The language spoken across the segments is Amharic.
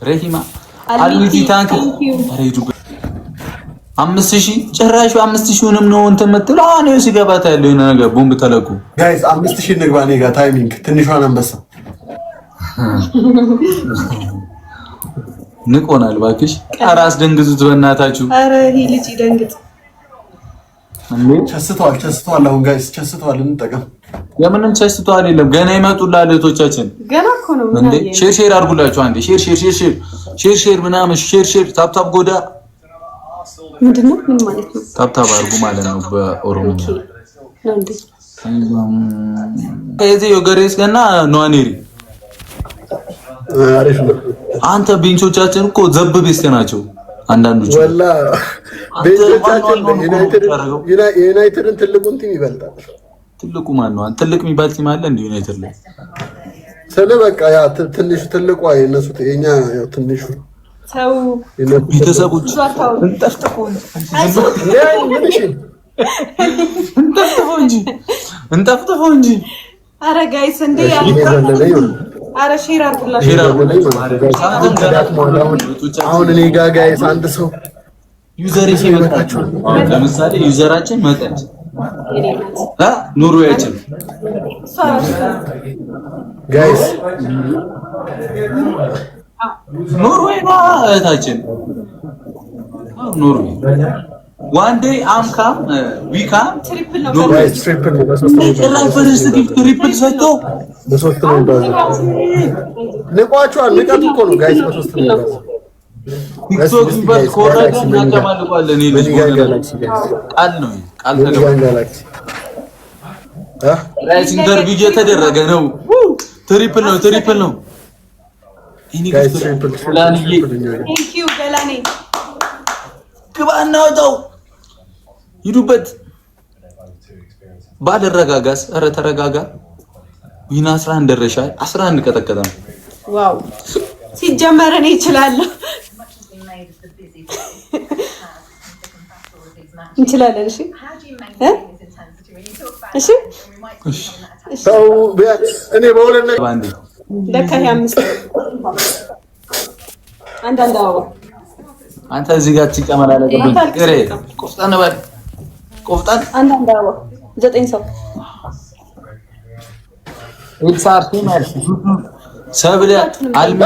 ረሂማ አልሚቲ ታንክ አሬዱ 5000 ጭራሹ 5000ንም ነው እንትን የምትለው አሁን ሲገባት ያለው የሆነ ነገር ቦምብ ተለቁ ጋይስ 5000 ንግባ እኔ ጋር ታይሚንግ ትንሿን አንበሳ ንቆናል ባክሽ አራስ ደንግዙት በእናታችሁ አረ ይሄ ልጅ ይደንግጥ ቸስተዋል አሁን ጋይስ ቸስተዋል እንጠቀም የምንም ቸስተዋል የለም ገና ይመጡላል እህቶቻችን ገና እኮ ነው እንዴ ሼር አድርጉላችሁ አንዴ ሼር ምናምን ሼር ታፕ ጎዳ ምንድነው ምን ማለት ነው ታፕ አድርጉ ማለት ነው በኦሮምኛ ነው እንዴ ከዚህ የገሬስ ገና ኗኔሪ አሪፍ ነው አንተ ቤንቾቻችን እኮ ዘብ ቤስት ናቸው አንዳንዶቹ ወላ ቤንቾቻችን ዩናይትድን ትልቁን ቲም ይበልጣል ትልቁ ማን ነው ትልቅ የሚባል ቲም አለ እንዴ ዩናይትድ ላይ ስለ በቃ ያ ትንሹ ትልቁ አይነሱ የኛ ያው ትንሹ ሰው ቤተሰቦች እንጠፍጥፈው እንጂ አረ ጋይስ እንዴ አረ ሼር አድርጉላችሁ አሁን እኔ ጋር ጋይስ አንድ ሰው ዩዘር ይመጣችሁ ለምሳሌ ዩዘራችን መጣች ኑሮያችን ጋይስ ኖርዌይ ነው እህታችን ኖርዌይ one day I'm come we come ትሪፕል ነው ጋይስ ትሪፕል ነው ትሪፕል ሰጥቶ በሶስት ነው ንቋቸዋል ንቀት እኮ ነው ጋይስ በሶስት ነው ቲክቶክ ዩኒቨርስ ኮራጅ እናቀማልቋለን ይልጅ ቃል ነው ቃል ጋላክሲ ራይስ ኢንተርቪው እየተደረገ ነው ትሪፕል ነው ጋይስ ትሪፕል ቴንክ ዩ ገላኔ ግባና ወጣው ይዱበት ባደረጋጋስ አረ ተረጋጋ ዊና 11 ደረሻል 11 ቀጠቀጠ ዋው ሲጀመር እኔ እችላለሁ እንችላለን እሺ ሰው እኔ በሁለት ነገር ባንዲ ለካ ያምስ አንዳንድ አበባ አንተ እዚህ ጋር ትቀመራለህ ግሬ ቆፍጣን ባል ቆፍጣን አንዳንድ አበባ 9 ሰው ኢንሳር ቲማል ሰብለ አልሚ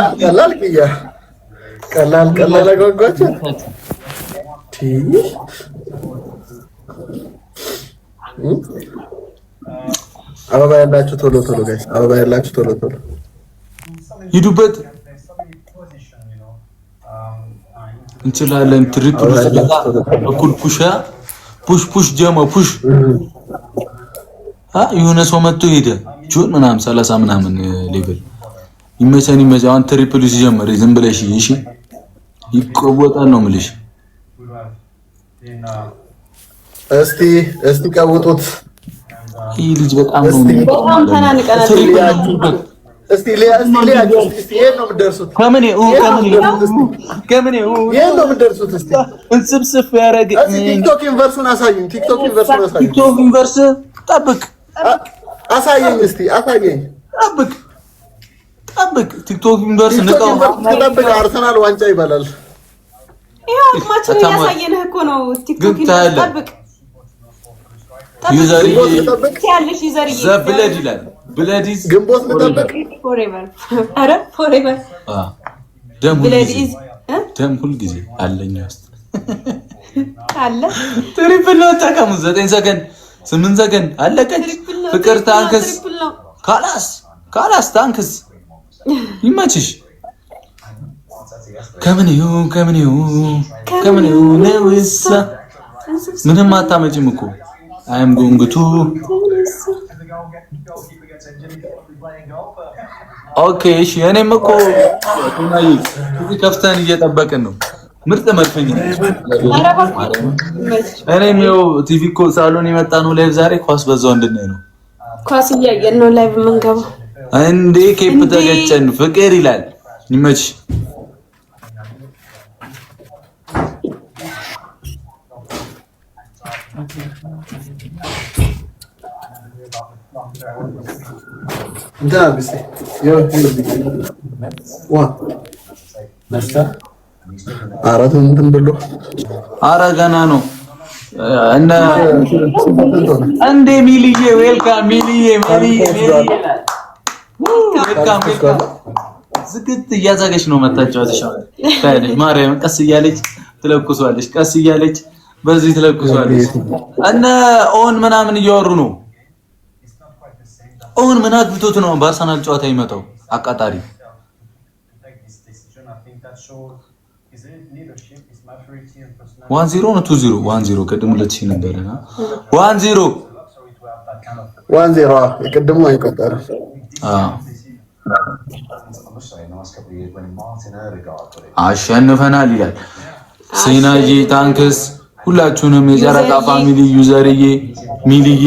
ቀላል አጓጓች አበባ ያላችሁ ቶሎ ጋይስ አበባ ያላችሁ ቶሎ ይዱበት እንችላለን ትሪፕል ስለታ እኩል ፑሽ ጀማ ፑሽ የሆነ ሰው መጥቶ ሄደ ጆን ምናምን 30 ምናምን ሌቭል ይመሰን አሁን ትሪፕል ሲጀምር ዝም ብለሽ እሺ ይቆወጣል ነው የምልሽ እስቲ ቀውጡት ይህ ልጅ በጣም ተናንቀናል እስቲ ሊያችሁ እስቲ ይሄን ነው የምትደርሱት ከምን ነው የምትደርሱት እስቲ እንስብስፍ ያረግ ቲክቶክ ዩኒቨርሱን አሳዩኝ ቲክቶክ ዩኒቨርስ ጠብቅ አሳየኝ እስቲ ጠብቅ ቲክቶክ ዩኒቨርስ ንቀው ጠብቅ አርሰናል ዋንጫ ይባላል ይሄው ማችን ያሳየነህ እኮ ነው ቲክቶክ ዩኒቨርስ ጠብቅ ዩዘር ያለሽ ዩዘር ዘብለድ ይላል ብለዲዝ ግንቦት መጠበቅ ፎሬቨር ደም ሁሉ ጊዜ አለኝ ውስጥ አለ ትሪፕል ነው ተቀሙ 9 ሰከንድ 8 ሰከንድ አለቀች ፍቅር ታንክስ ካላስ ታንክስ ይመችሽ ከምን ነውሳ ምንም አታመጭም እኮ አይም ጎንግቱ ኦኬ እሺ እኔም እኮ ቱናይ ከፍተን እየጠበቅን ነው ምርጥ መድፈኛ እኔም ይኸው ቲቪ እኮ ሳሎን የመጣ ነው ላይቭ ዛሬ ኳስ በዛው እንድናይ ነው ኳስ እያየን ነው ላይቭ መንገባ እንዴ ኬፕ ተገጨን ፍቅር ይላል ይመች Da bist du. Ja, wa. አራት እንትን ብሎ ኧረ ገና ነው እንደ ሚሊዬ ዌልካም ሚሊዬ ዌልካም ዝግት እያዛገች ነው መታጫወትሽ ታዲያ ማርያም ቀስ እያለች ትለኩሷለች በዚህ ትለኩሷለች እና ኦን ምናምን እያወሩ ነው ኦን ምን አግብቶት ነው በአርሰናል ጨዋታ ይመጣው አቃጣሪ 1-0 ነው 2-0 1-0 ቀድሞ 2000 ነበርና 1-0 የቀድሞ አይቆጠርም አሸንፈናል ይላል ሲናጂ ታንክስ ሁላችሁንም የጨረቃ ፋሚሊ ዩዘርዬ ሚሊዬ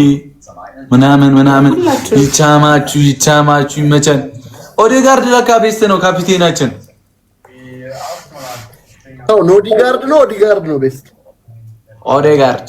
ምናምን ይቻማችሁ ይመቸን ኦዴጋርድ ለካ ቤስት ነው ካፒቴናችን ኦዲጋርድ ነው ቤስት ኦዴጋርድ